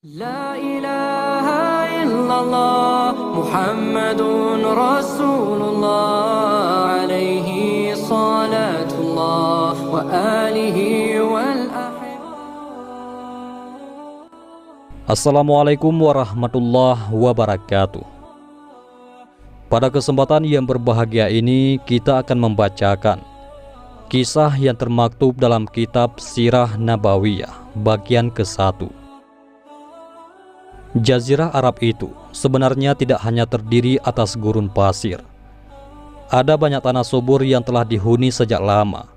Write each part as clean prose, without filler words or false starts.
La ilaha illallah Muhammadun Rasulullah alaihi salatullah wa alihi wal Assalamualaikum warahmatullahi wabarakatuh. Pada kesempatan yang berbahagia ini kita akan membacakan kisah yang termaktub dalam kitab Sirah Nabawiyah bagian ke-1. Jazirah Arab itu sebenarnya tidak hanya terdiri atas gurun pasir. Ada banyak tanah subur yang telah dihuni sejak lama.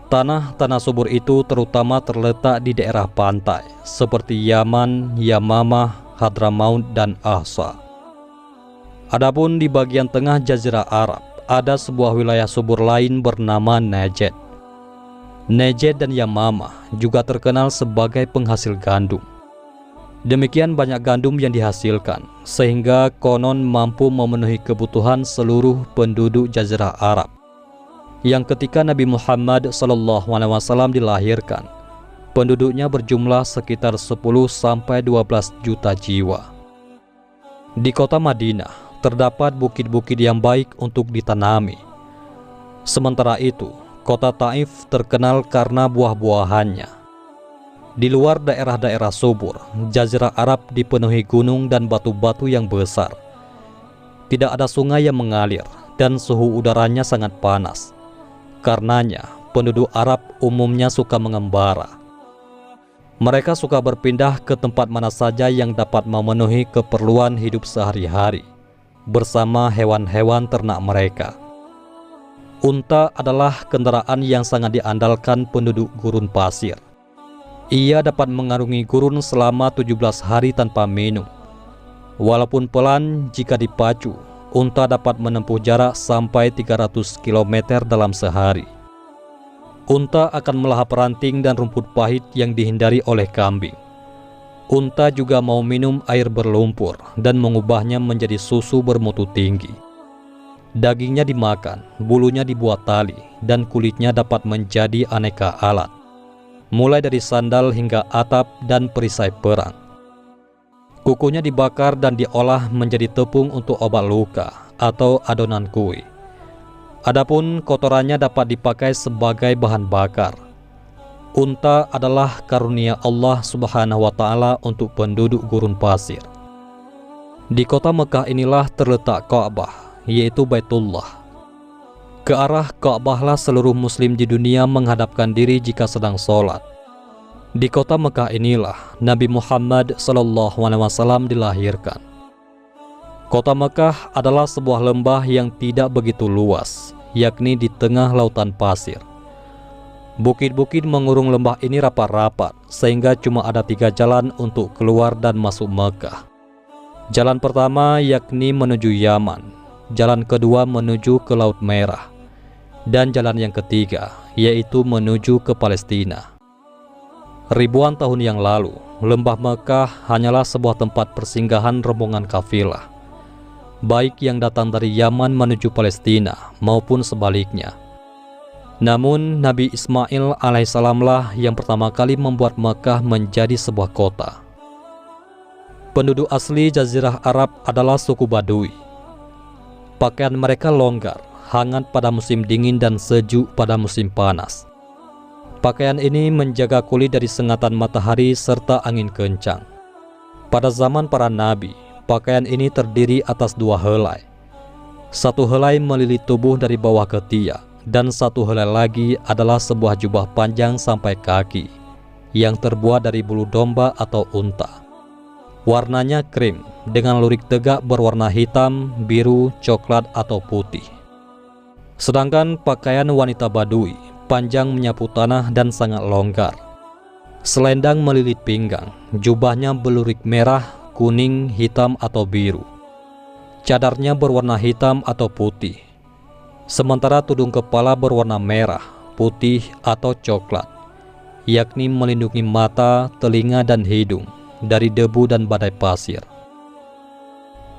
Tanah-tanah subur itu terutama terletak di daerah pantai seperti Yaman, Yamamah, Hadramaut, dan Ahsa. Adapun di bagian tengah Jazirah Arab ada sebuah wilayah subur lain bernama Najd. Najd dan Yamamah juga terkenal sebagai penghasil gandum. Demikian banyak gandum yang dihasilkan, sehingga konon mampu memenuhi kebutuhan seluruh penduduk Jazirah Arab. Yang ketika Nabi Muhammad SAW dilahirkan, penduduknya berjumlah sekitar 10-12 juta jiwa. Di kota Madinah, terdapat bukit-bukit yang baik untuk ditanami. Sementara itu, kota Taif terkenal karena buah-buahannya. Di luar daerah-daerah subur, Jazirah Arab dipenuhi gunung dan batu-batu yang besar. Tidak ada sungai yang mengalir dan suhu udaranya sangat panas. Karenanya, penduduk Arab umumnya suka mengembara. Mereka suka berpindah ke tempat mana saja yang dapat memenuhi keperluan hidup sehari-hari bersama hewan-hewan ternak mereka. Unta adalah kendaraan yang sangat diandalkan penduduk gurun pasir. Ia dapat mengarungi gurun selama 17 hari tanpa minum. Walaupun pelan jika dipacu, unta dapat menempuh jarak sampai 300 km dalam sehari. Unta akan melahap ranting dan rumput pahit yang dihindari oleh kambing. Unta juga mau minum air berlumpur dan mengubahnya menjadi susu bermutu tinggi. Dagingnya dimakan, bulunya dibuat tali, dan kulitnya dapat menjadi aneka alat, mulai dari sandal hingga atap dan perisai perang. Kukunya dibakar dan diolah menjadi tepung untuk obat luka atau adonan kue. Adapun kotorannya dapat dipakai sebagai bahan bakar. Unta adalah karunia Allah Subhanahu wa Ta'ala untuk penduduk gurun pasir. Di kota Mekah inilah terletak Ka'bah, yaitu Baitullah. Ke arah Ka'bahlah seluruh muslim di dunia menghadapkan diri jika sedang sholat. Di kota Mekah inilah Nabi Muhammad SAW dilahirkan. Kota Mekah adalah sebuah lembah yang tidak begitu luas, yakni di tengah lautan pasir. Bukit-bukit mengurung lembah ini rapat-rapat, sehingga cuma ada 3 jalan untuk keluar dan masuk Mekah. Jalan pertama yakni menuju Yaman, jalan kedua menuju ke Laut Merah, dan jalan yang ketiga yaitu menuju ke Palestina. Ribuan tahun yang lalu, lembah Mekah hanyalah sebuah tempat persinggahan rombongan kafilah, baik yang datang dari Yaman menuju Palestina maupun sebaliknya. Namun Nabi Ismail alaihissalamlah yang pertama kali membuat Mekah menjadi sebuah kota. Penduduk asli Jazirah Arab adalah suku Badui. Pakaian mereka longgar, hangat pada musim dingin dan sejuk pada musim panas. Pakaian ini menjaga kulit dari sengatan matahari serta angin kencang. Pada zaman para nabi, pakaian ini terdiri atas 2 helai. Satu helai melilit tubuh dari bawah ke tiak, dan satu helai lagi adalah sebuah jubah panjang sampai kaki yang terbuat dari bulu domba atau unta. Warnanya krim dengan lurik tegak berwarna hitam, biru, coklat, atau putih. Sedangkan pakaian wanita Badui panjang menyapu tanah dan sangat longgar. Selendang melilit pinggang, jubahnya belurik merah, kuning, hitam, atau biru. Cadarnya berwarna hitam atau putih. Sementara tudung kepala berwarna merah, putih, atau coklat, yakni melindungi mata, telinga, dan hidung dari debu dan badai pasir.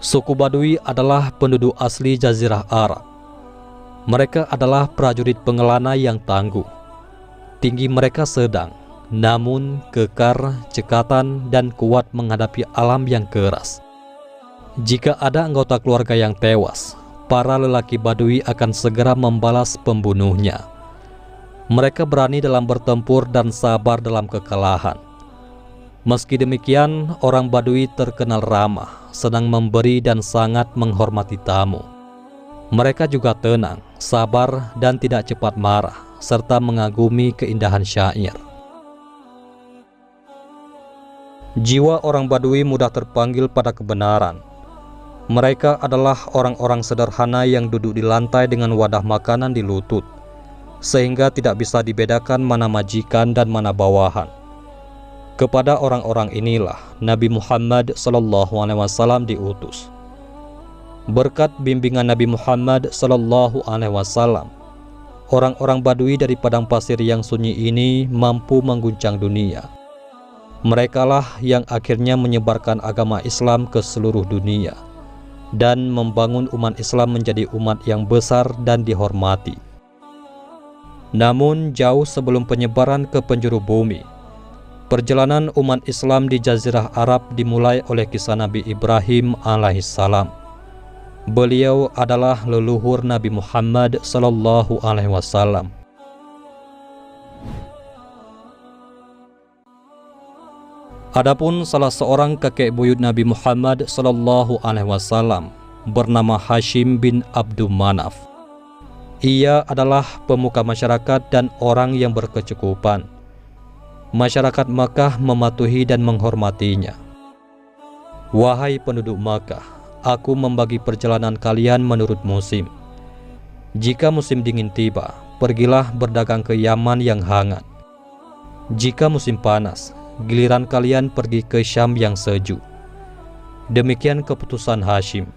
Suku Badui adalah penduduk asli Jazirah Arab. Mereka adalah prajurit pengelana yang tangguh. Tinggi mereka sedang, namun kekar, cekatan, dan kuat menghadapi alam yang keras. Jika ada anggota keluarga yang tewas, para lelaki Badui akan segera membalas pembunuhnya. Mereka berani dalam bertempur dan sabar dalam kekalahan. Meski demikian, orang Badui terkenal ramah, senang memberi dan sangat menghormati tamu. Mereka juga tenang, sabar, dan tidak cepat marah, serta mengagumi keindahan syair. Jiwa orang Badui mudah terpanggil pada kebenaran. Mereka adalah orang-orang sederhana yang duduk di lantai dengan wadah makanan di lutut, sehingga tidak bisa dibedakan mana majikan dan mana bawahan. Kepada orang-orang inilah Nabi Muhammad SAW diutus. Berkat bimbingan Nabi Muhammad SAW, orang-orang Badui dari padang pasir yang sunyi ini mampu mengguncang dunia. Merekalah yang akhirnya menyebarkan agama Islam ke seluruh dunia dan membangun umat Islam menjadi umat yang besar dan dihormati. Namun jauh sebelum penyebaran ke penjuru bumi, perjalanan umat Islam di Jazirah Arab dimulai oleh kisah Nabi Ibrahim alaihissalam. Beliau adalah leluhur Nabi Muhammad SAW. Adapun salah seorang kakek buyut Nabi Muhammad SAW bernama Hashim bin Abdul Manaf. Ia adalah pemuka masyarakat dan orang yang berkecukupan. Masyarakat Makkah mematuhi dan menghormatinya. Wahai penduduk Makkah, aku membagi perjalanan kalian menurut musim. Jika musim dingin tiba, pergilah berdagang ke Yaman yang hangat. Jika musim panas, giliran kalian pergi ke Syam yang sejuk. Demikian keputusan Hashim.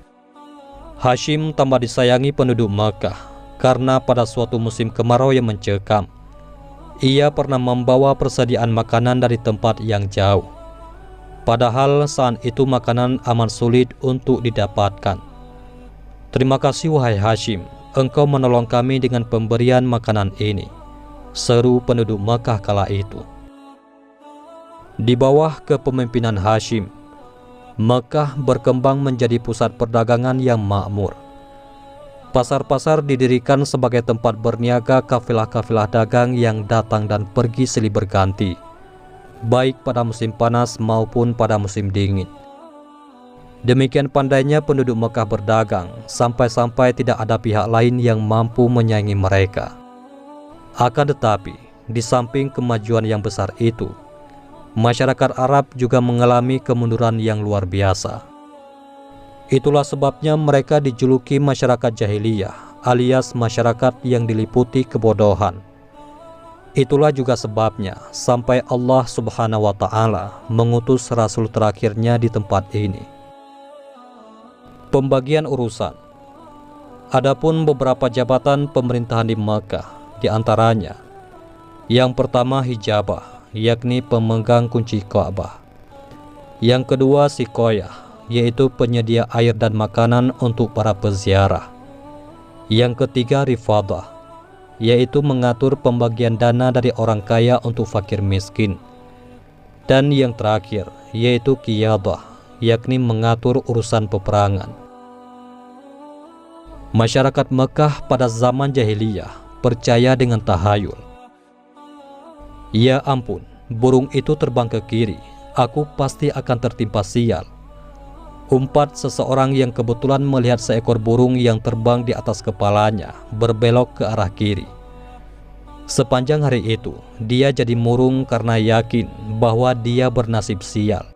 Hashim tambah disayangi penduduk Makkah karena pada suatu musim kemarau yang mencekam, ia pernah membawa persediaan makanan dari tempat yang jauh. Padahal saat itu makanan amat sulit untuk didapatkan. Terima kasih wahai Hashim, engkau menolong kami dengan pemberian makanan ini, seru penduduk Makkah kala itu. Di bawah kepemimpinan Hashim, Makkah berkembang menjadi pusat perdagangan yang makmur. Pasar-pasar didirikan sebagai tempat berniaga kafilah-kafilah dagang yang datang dan pergi silih berganti, baik pada musim panas maupun pada musim dingin. Demikian pandainya penduduk Makkah berdagang, sampai-sampai tidak ada pihak lain yang mampu menyaingi mereka. Akan tetapi, di samping kemajuan yang besar itu, masyarakat Arab juga mengalami kemunduran yang luar biasa. Itulah sebabnya mereka dijuluki masyarakat jahiliyah, alias masyarakat yang diliputi kebodohan. Itulah juga sebabnya sampai Allah Subhanahu wa Ta'ala mengutus Rasul terakhirnya di tempat ini. Pembagian urusan. Adapun beberapa jabatan pemerintahan di Makkah, di antaranya yang pertama hijabah, yakni pemegang kunci Ka'bah. Yang kedua Siqoyah, yaitu penyedia air dan makanan untuk para peziarah. Yang ketiga Rifadah, yaitu mengatur pembagian dana dari orang kaya untuk fakir miskin. Dan yang terakhir yaitu Qiyadah, yakni mengatur urusan peperangan. Masyarakat Mekah pada zaman jahiliyah percaya dengan tahayul. Ya ampun, burung itu terbang ke kiri, aku pasti akan tertimpa sial. Umpat seseorang yang kebetulan melihat seekor burung yang terbang di atas kepalanya berbelok ke arah kiri. Sepanjang hari itu, dia jadi murung karena yakin bahwa dia bernasib sial,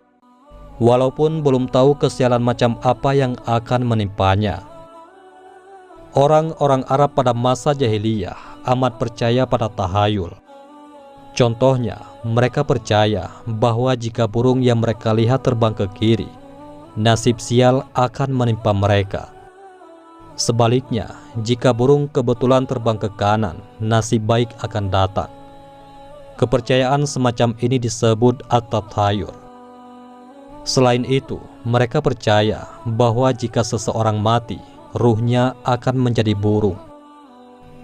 walaupun belum tahu kesialan macam apa yang akan menimpanya. Orang-orang Arab pada masa jahiliyah amat percaya pada tahayul. Contohnya, mereka percaya bahwa jika burung yang mereka lihat terbang ke kiri, nasib sial akan menimpa mereka. Sebaliknya, jika burung kebetulan terbang ke kanan, nasib baik akan datang. Kepercayaan semacam ini disebut at-tathayur. Selain itu, mereka percaya bahwa jika seseorang mati, ruhnya akan menjadi burung.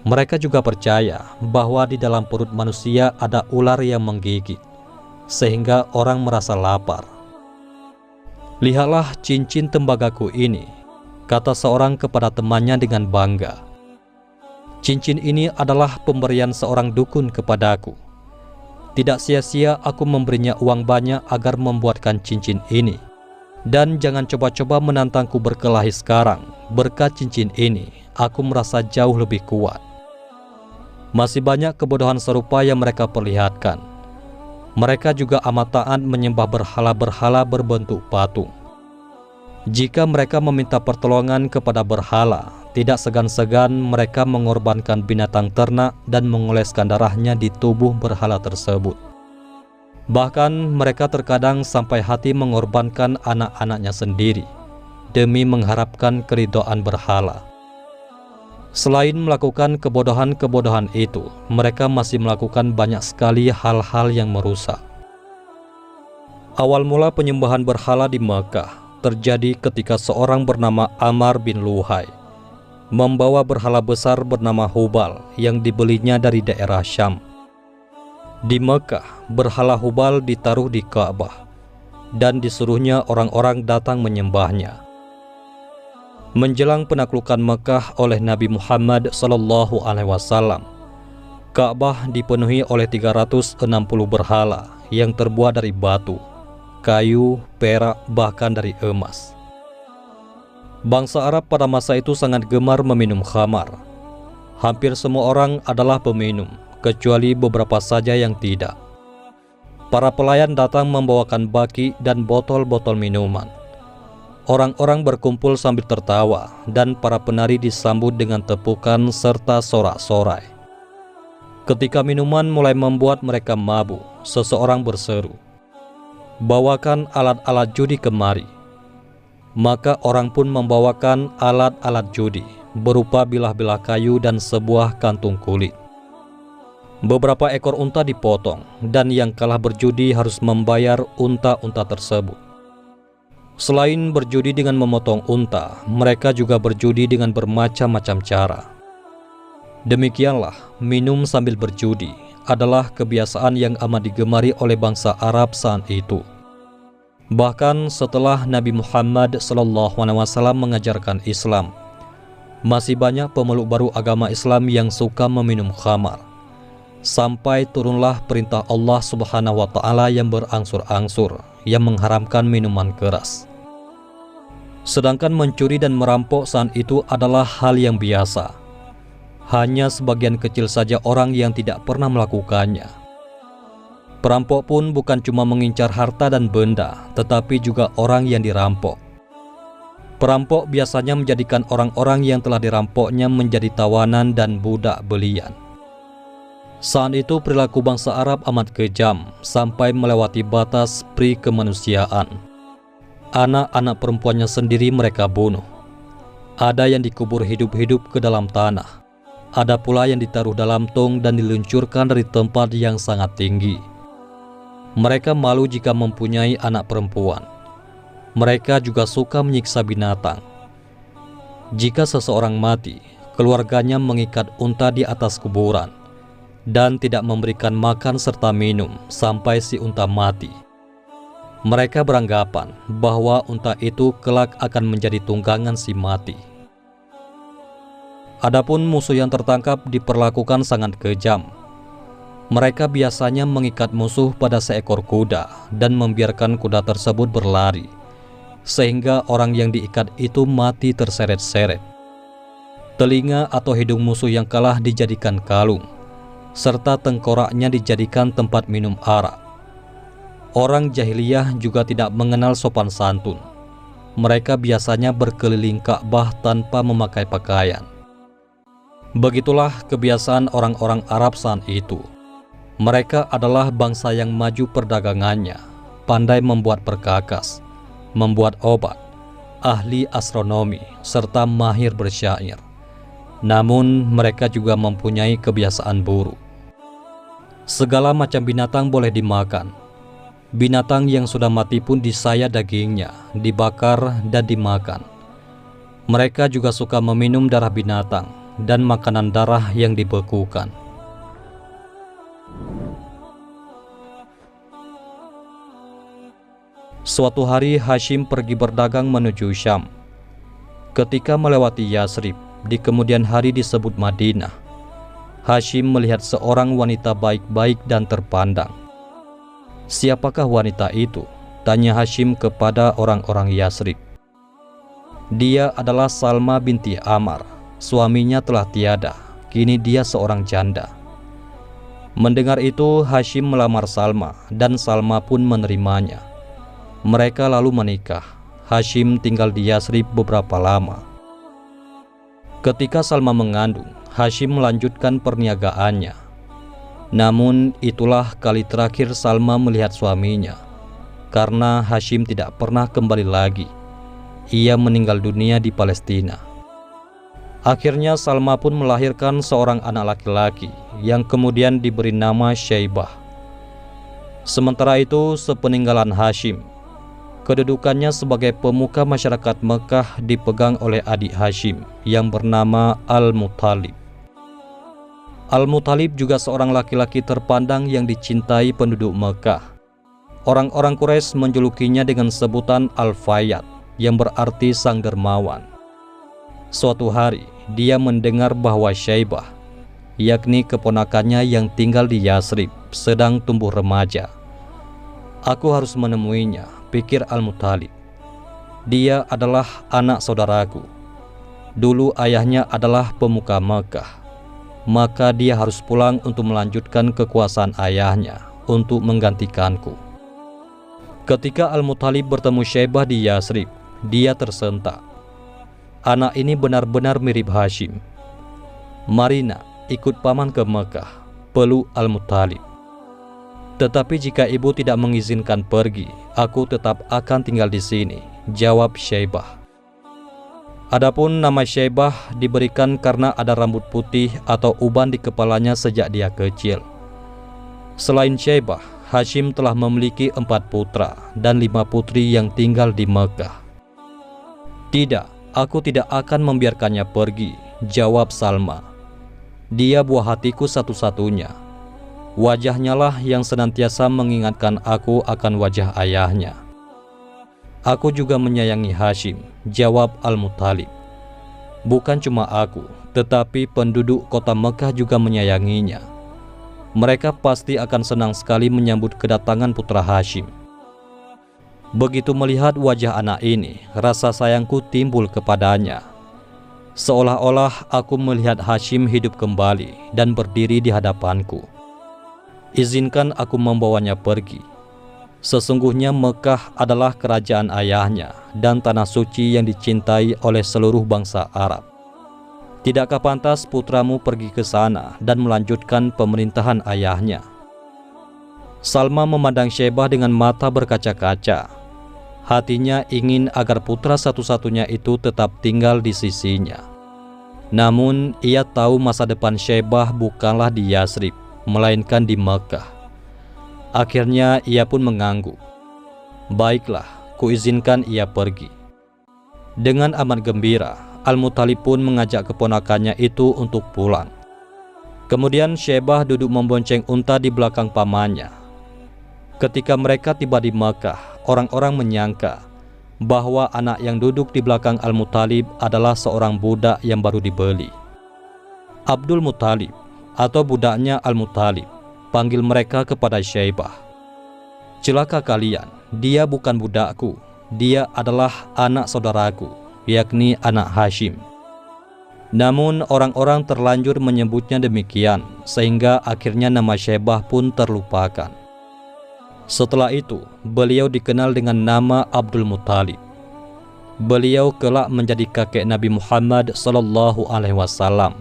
Mereka juga percaya bahwa di dalam perut manusia ada ular yang menggigit, sehingga orang merasa lapar. "Lihatlah cincin tembagaku ini," kata seorang kepada temannya dengan bangga. "Cincin ini adalah pemberian seorang dukun kepadaku. Tidak sia-sia aku memberinya uang banyak agar membuatkan cincin ini. Dan jangan coba-coba menantangku berkelahi sekarang. Berkat cincin ini, aku merasa jauh lebih kuat." Masih banyak kebodohan serupa yang mereka perlihatkan. Mereka juga amat taat menyembah berhala-berhala berbentuk patung. Jika mereka meminta pertolongan kepada berhala, tidak segan-segan mereka mengorbankan binatang ternak dan mengoleskan darahnya di tubuh berhala tersebut. Bahkan mereka terkadang sampai hati mengorbankan anak-anaknya sendiri demi mengharapkan keridhaan berhala. Selain melakukan kebodohan-kebodohan itu, mereka masih melakukan banyak sekali hal-hal yang merusak. Awal mula penyembahan berhala di Mekah terjadi ketika seorang bernama Ammar bin Luhai membawa berhala besar bernama Hubal yang dibelinya dari daerah Syam. Di Mekah, berhala Hubal ditaruh di Ka'bah dan disuruhnya orang-orang datang menyembahnya. Menjelang penaklukan Mekah oleh Nabi Muhammad SAW, Ka'bah dipenuhi oleh 360 berhala yang terbuat dari batu, kayu, perak, bahkan dari emas. Bangsa Arab pada masa itu sangat gemar meminum khamar. Hampir semua orang adalah peminum, kecuali beberapa saja yang tidak. Para pelayan datang membawakan baki dan botol-botol minuman. Orang-orang berkumpul sambil tertawa, dan para penari disambut dengan tepukan serta sorak-sorai. Ketika minuman mulai membuat mereka mabuk, seseorang berseru, "Bawakan alat-alat judi kemari." Maka orang pun membawakan alat-alat judi, berupa bilah-bilah kayu dan sebuah kantung kulit. Beberapa ekor unta dipotong, dan yang kalah berjudi harus membayar unta-unta tersebut. Selain berjudi dengan memotong unta, mereka juga berjudi dengan bermacam-macam cara. Demikianlah, minum sambil berjudi adalah kebiasaan yang amat digemari oleh bangsa Arab saat itu. Bahkan setelah Nabi Muhammad SAW mengajarkan Islam, masih banyak pemeluk baru agama Islam yang suka meminum khamar. Sampai turunlah perintah Allah Subhanahu wa Ta'ala yang berangsur-angsur yang mengharamkan minuman keras. Sedangkan mencuri dan merampok saat itu adalah hal yang biasa. Hanya sebagian kecil saja orang yang tidak pernah melakukannya. Perampok pun bukan cuma mengincar harta dan benda, tetapi juga orang yang dirampok. Perampok biasanya menjadikan orang-orang yang telah dirampoknya menjadi tawanan dan budak belian. Saat itu perilaku bangsa Arab amat kejam sampai melewati batas pri kemanusiaan. Anak-anak perempuannya sendiri mereka bunuh. Ada yang dikubur hidup-hidup ke dalam tanah. Ada pula yang ditaruh dalam tong dan diluncurkan dari tempat yang sangat tinggi. Mereka malu jika mempunyai anak perempuan. Mereka juga suka menyiksa binatang. Jika seseorang mati, keluarganya mengikat unta di atas kuburan dan tidak memberikan makan serta minum sampai si unta mati. Mereka beranggapan bahwa unta itu kelak akan menjadi tunggangan si mati. Adapun musuh yang tertangkap diperlakukan sangat kejam. Mereka biasanya mengikat musuh pada seekor kuda dan membiarkan kuda tersebut berlari, sehingga orang yang diikat itu mati terseret-seret. Telinga atau hidung musuh yang kalah dijadikan kalung, serta tengkoraknya dijadikan tempat minum arak. Orang jahiliyah juga tidak mengenal sopan santun. Mereka biasanya berkeliling Ka'bah tanpa memakai pakaian. Begitulah kebiasaan orang-orang Arab saat itu. Mereka adalah bangsa yang maju perdagangannya, pandai membuat perkakas, membuat obat, ahli astronomi, serta mahir bersyair. Namun mereka juga mempunyai kebiasaan buruk. Segala macam binatang boleh dimakan. Binatang yang sudah mati pun disaya dagingnya, dibakar dan dimakan. Mereka juga suka meminum darah binatang, dan makanan darah yang dibekukan. Suatu hari Hashim pergi berdagang menuju Syam. Ketika melewati Yasrib, di kemudian hari disebut Madinah, Hashim melihat seorang wanita baik-baik dan terpandang. "Siapakah wanita itu?" tanya Hashim kepada orang-orang Yasrib. "Dia adalah Salma binti Amar. Suaminya telah tiada, kini dia seorang janda." Mendengar itu, Hashim melamar Salma dan Salma pun menerimanya. Mereka lalu menikah. Hashim tinggal di Yasrib beberapa lama. Ketika Salma mengandung, Hashim melanjutkan perniagaannya. Namun itulah kali terakhir Salma melihat suaminya, karena Hashim tidak pernah kembali lagi. Ia meninggal dunia di Palestina. Akhirnya Salma pun melahirkan seorang anak laki-laki yang kemudian diberi nama Syaibah. Sementara itu, sepeninggalan Hashim, kedudukannya sebagai pemuka masyarakat Mekah dipegang oleh adik Hashim yang bernama Al-Muttalib. Al-Muttalib juga seorang laki-laki terpandang yang dicintai penduduk Mekah. Orang-orang Quraisy menjulukinya dengan sebutan Al-Fayyad, yang berarti sang dermawan. Suatu hari, dia mendengar bahwa Syaibah, yakni keponakannya yang tinggal di Yasrib, sedang tumbuh remaja. "Aku harus menemuinya," pikir Al-Muttalib. "Dia adalah anak saudaraku. Dulu ayahnya adalah pemuka Mekah, maka dia harus pulang untuk melanjutkan kekuasaan ayahnya untuk menggantikanku." Ketika Al-Muttalib bertemu Syaibah di Yasrib, dia tersentak. Anak ini benar-benar mirip Hashim. "Mari nak, ikut paman ke Mekah," peluk Al-Muttalib. "Tetapi jika ibu tidak mengizinkan pergi, aku tetap akan tinggal di sini," jawab Syaibah. Adapun nama Syaibah diberikan karena ada rambut putih atau uban di kepalanya sejak dia kecil. Selain Syaibah, Hashim telah memiliki 4 putra dan 5 putri yang tinggal di Mekah. "Tidak, aku tidak akan membiarkannya pergi," jawab Salma. "Dia buah hatiku satu-satunya. Wajahnya lah yang senantiasa mengingatkan aku akan wajah ayahnya." "Aku juga menyayangi Hashim," jawab Al-Muttalib. "Bukan cuma aku, tetapi penduduk kota Mekah juga menyayanginya. Mereka pasti akan senang sekali menyambut kedatangan putra Hashim." Begitu melihat wajah anak ini, rasa sayangku timbul kepadanya. Seolah-olah aku melihat Hashim hidup kembali dan berdiri di hadapanku. "Izinkan aku membawanya pergi. Sesungguhnya Mekah adalah kerajaan ayahnya dan tanah suci yang dicintai oleh seluruh bangsa Arab. Tidakkah pantas putramu pergi ke sana dan melanjutkan pemerintahan ayahnya?" Salma memandang Syaibah dengan mata berkaca-kaca. Hatinya ingin agar putra satu-satunya itu tetap tinggal di sisinya. Namun ia tahu masa depan Syaibah bukanlah di Yasrib, melainkan di Mekah. Akhirnya ia pun mengangguk. "Baiklah, kuizinkan ia pergi." Dengan amat gembira, Al-Muttalib pun mengajak keponakannya itu untuk pulang. Kemudian Syaibah duduk membonceng unta di belakang pamannya. Ketika mereka tiba di Mekah, orang-orang menyangka bahwa anak yang duduk di belakang Al-Muttalib adalah seorang budak yang baru dibeli. Abdul Muttalib atau budaknya Al-Muttalib panggil mereka kepada Syaibah. "Celaka kalian, dia bukan budakku, dia adalah anak saudaraku, yakni anak Hashim." Namun orang-orang terlanjur menyebutnya demikian, sehingga akhirnya nama Syaibah pun terlupakan. Setelah itu, beliau dikenal dengan nama Abdul Muttalib. Beliau kelak menjadi kakek Nabi Muhammad SAW.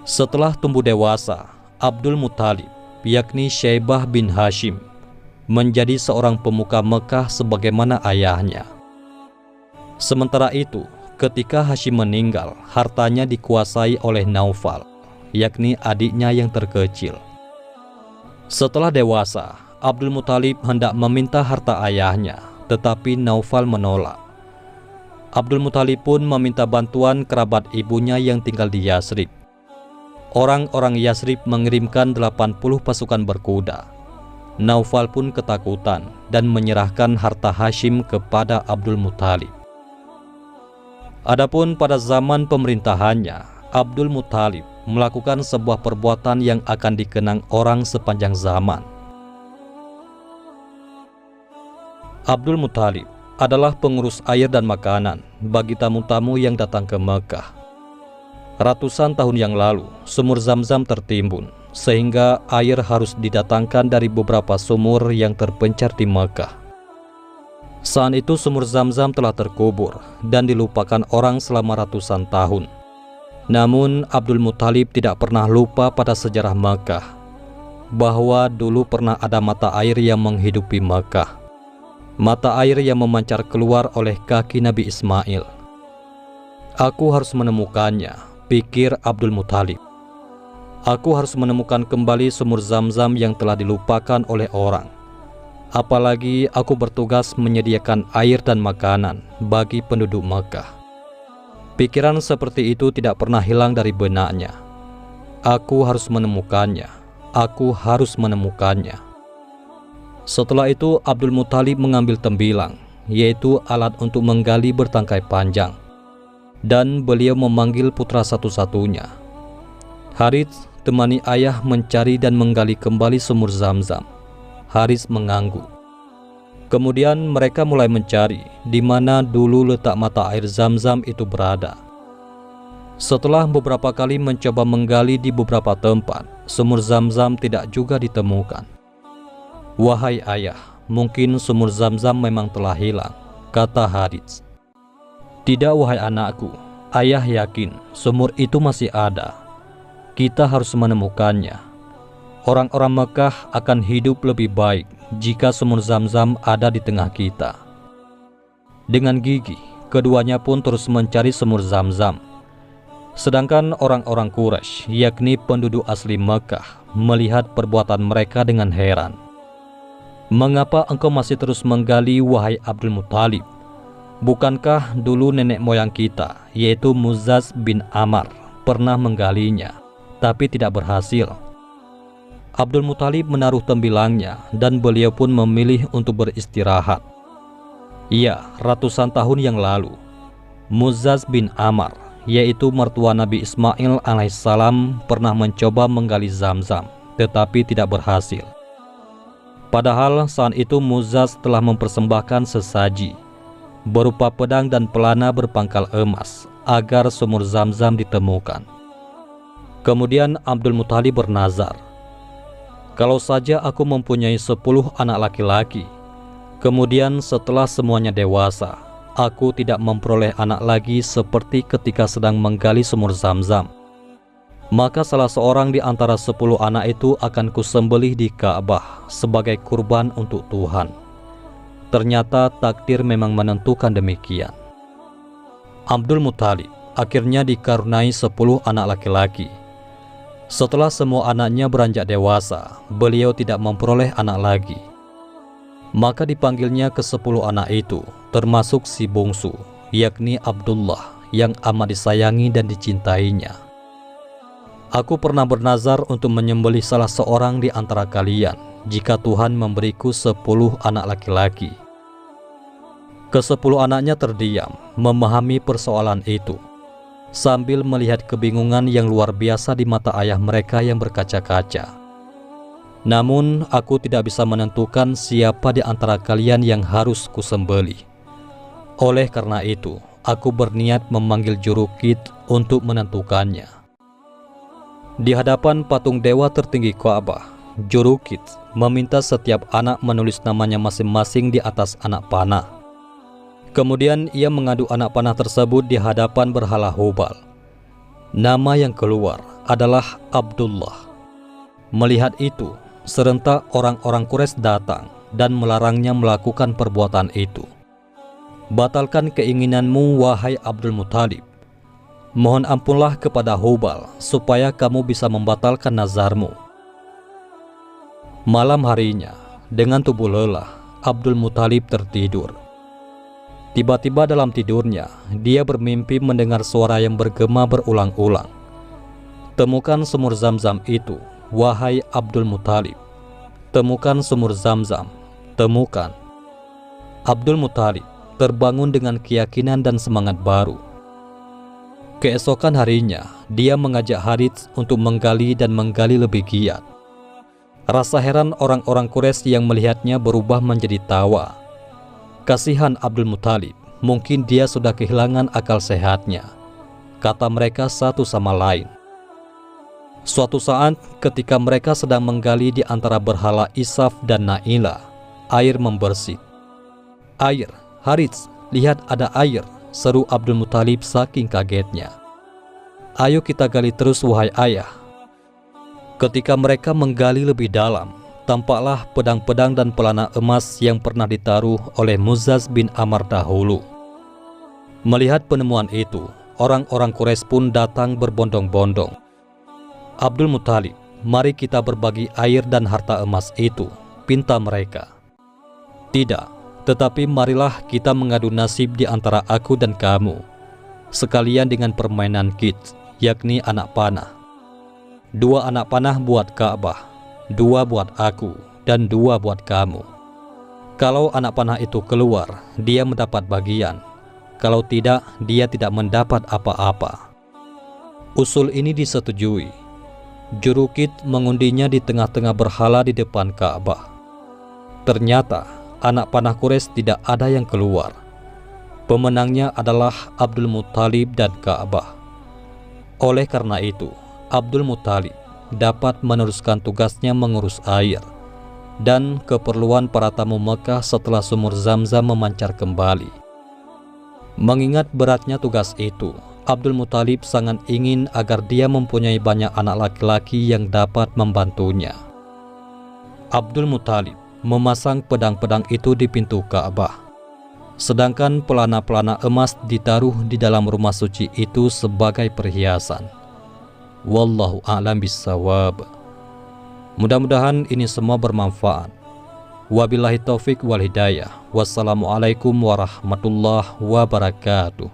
Setelah tumbuh dewasa, Abdul Muttalib, yakni Syaibah bin Hashim, menjadi seorang pemuka Mekah sebagaimana ayahnya. Sementara itu, ketika Hashim meninggal, hartanya dikuasai oleh Naufal, yakni adiknya yang terkecil. Setelah dewasa, Abdul Muttalib hendak meminta harta ayahnya, tetapi Naufal menolak. Abdul Muthalib pun meminta bantuan kerabat ibunya yang tinggal di Yasrib. Orang-orang Yasrib mengirimkan 80 pasukan berkuda. Naufal pun ketakutan dan menyerahkan harta Hashim kepada Abdul Muthalib. Adapun pada zaman pemerintahannya, Abdul Muthalib melakukan sebuah perbuatan yang akan dikenang orang sepanjang zaman. Abdul Muthalib adalah pengurus air dan makanan bagi tamu-tamu yang datang ke Mekah. Ratusan tahun yang lalu, sumur Zam-Zam tertimbun, sehingga air harus didatangkan dari beberapa sumur yang terpencar di Mekah. Saat itu sumur Zam-Zam telah terkubur dan dilupakan orang selama ratusan tahun. Namun Abdul Muthalib tidak pernah lupa pada sejarah Mekah, bahwa dulu pernah ada mata air yang menghidupi Mekah. Mata air yang memancar keluar oleh kaki Nabi Ismail. Aku harus menemukannya, pikir Abdul Muthalib. Aku harus menemukan kembali sumur Zam-Zam yang telah dilupakan oleh orang. Apalagi aku bertugas menyediakan air dan makanan bagi penduduk Mekah. Pikiran seperti itu tidak pernah hilang dari benaknya. Aku harus menemukannya. Aku harus menemukannya. Setelah itu Abdul Muthalib mengambil tembilang, yaitu alat untuk menggali bertangkai panjang. Dan beliau memanggil putra satu-satunya. Harits, temani ayah mencari dan menggali kembali sumur Zam-Zam. Harits mengangguk. Kemudian mereka mulai mencari di mana dulu letak mata air Zam-Zam itu berada. Setelah beberapa kali mencoba menggali di beberapa tempat, sumur Zam-Zam tidak juga ditemukan. Wahai ayah, mungkin sumur Zam-Zam memang telah hilang, kata Harits. Tidak wahai anakku, ayah yakin sumur itu masih ada. Kita harus menemukannya. Orang-orang Mekah akan hidup lebih baik jika sumur Zam-Zam ada di tengah kita. Dengan gigih, keduanya pun terus mencari sumur Zam-Zam. Sedangkan orang-orang Quraisy, yakni penduduk asli Mekah, melihat perbuatan mereka dengan heran. Mengapa engkau masih terus menggali, wahai Abdul Muthalib? Bukankah dulu nenek moyang kita, yaitu Mu'azzaz bin Amr, pernah menggalinya, tapi tidak berhasil? Abdul Muthalib menaruh tembilangnya dan beliau pun memilih untuk beristirahat. Ya, ratusan tahun yang lalu, Mu'azzaz bin Amr, yaitu mertua Nabi Ismail alaihissalam, pernah mencoba menggali Zam-Zam, tetapi tidak berhasil. Padahal saat itu Mu'azzaz telah mempersembahkan sesaji berupa pedang dan pelana berpangkal emas agar sumur Zam-Zam ditemukan. Kemudian Abdul Muthalib bernazar, kalau saja aku mempunyai 10 anak laki-laki, kemudian setelah semuanya dewasa, aku tidak memperoleh anak lagi seperti ketika sedang menggali sumur Zam-Zam, maka salah seorang di antara 10 anak itu akan kusembelih di Ka'bah sebagai kurban untuk Tuhan. Ternyata takdir memang menentukan demikian. Abdul Muthalib akhirnya dikaruniai 10 anak laki-laki. Setelah semua anaknya beranjak dewasa, beliau tidak memperoleh anak lagi. Maka dipanggilnya ke 10 anak itu, termasuk si bungsu, yakni Abdullah, yang amat disayangi dan dicintainya. Aku pernah bernazar untuk menyembelih salah seorang di antara kalian jika Tuhan memberiku 10 anak laki-laki. Ke-10 anaknya terdiam, memahami persoalan itu, sambil melihat kebingungan yang luar biasa di mata ayah mereka yang berkaca-kaca. Namun aku tidak bisa menentukan siapa di antara kalian yang harus kusembelih. Oleh karena itu, aku berniat memanggil Jurukid untuk menentukannya. Di hadapan patung dewa tertinggi Ka'bah, Jurukid meminta setiap anak menulis namanya masing-masing di atas anak panah. Kemudian ia mengadu anak panah tersebut di hadapan berhala Hubal. Nama yang keluar adalah Abdullah. Melihat itu, serentak orang-orang Quraisy datang dan melarangnya melakukan perbuatan itu. Batalkan keinginanmu, wahai Abdul Muthalib. Mohon ampunlah kepada Hubal supaya kamu bisa membatalkan nazarmu. Malam harinya, dengan tubuh lelah, Abdul Muthalib tertidur. Tiba-tiba dalam tidurnya, dia bermimpi mendengar suara yang bergema berulang-ulang. Temukan sumur Zam-Zam itu, wahai Abdul Muthalib. Temukan sumur Zam-Zam, temukan. Abdul Muthalib terbangun dengan keyakinan dan semangat baru. Keesokan harinya, dia mengajak Harits untuk menggali dan menggali lebih giat. Rasa heran orang-orang Quraisy yang melihatnya berubah menjadi tawa. Kasihan Abdul Muthalib, mungkin dia sudah kehilangan akal sehatnya, kata mereka satu sama lain. Suatu saat ketika mereka sedang menggali di antara berhala Isaf dan Naila, air membersih. Air, Harits, lihat ada air, seru Abdul Muthalib saking kagetnya. Ayo kita gali terus wahai ayah. Ketika mereka menggali lebih dalam, tampaklah pedang-pedang dan pelana emas yang pernah ditaruh oleh Muzzaz bin Amr dahulu. Melihat penemuan itu, orang-orang Quraisy pun datang berbondong-bondong. Abdul Muthalib, mari kita berbagi air dan harta emas itu, pinta mereka. Tidak, tetapi marilah kita mengadu nasib di antara aku dan kamu, sekalian dengan permainan kids, yakni anak panah. 2 anak panah buat Ka'bah, 2 buat aku, dan 2 buat kamu. Kalau anak panah itu keluar, dia mendapat bagian. Kalau tidak, dia tidak mendapat apa-apa. Usul ini disetujui. Jurukid mengundinya di tengah-tengah berhala di depan Ka'bah. Ternyata, anak panah Quraisy tidak ada yang keluar. Pemenangnya adalah Abdul Muthalib dan Ka'bah. Oleh karena itu, Abdul Muthalib dapat meneruskan tugasnya mengurus air dan keperluan para tamu Mekah setelah sumur Zam-Zam memancar kembali. Mengingat beratnya tugas itu, Abdul Muthalib sangat ingin agar dia mempunyai banyak anak laki-laki yang dapat membantunya. Abdul Muthalib memasang pedang-pedang itu di pintu Ka'bah, sedangkan pelana-pelana emas ditaruh di dalam rumah suci itu sebagai perhiasan. Wallahu a'lam bissawab. Mudah-mudahan ini semua bermanfaat. Wabillahi taufik wal hidayah. Wassalamualaikum warahmatullahi wabarakatuh.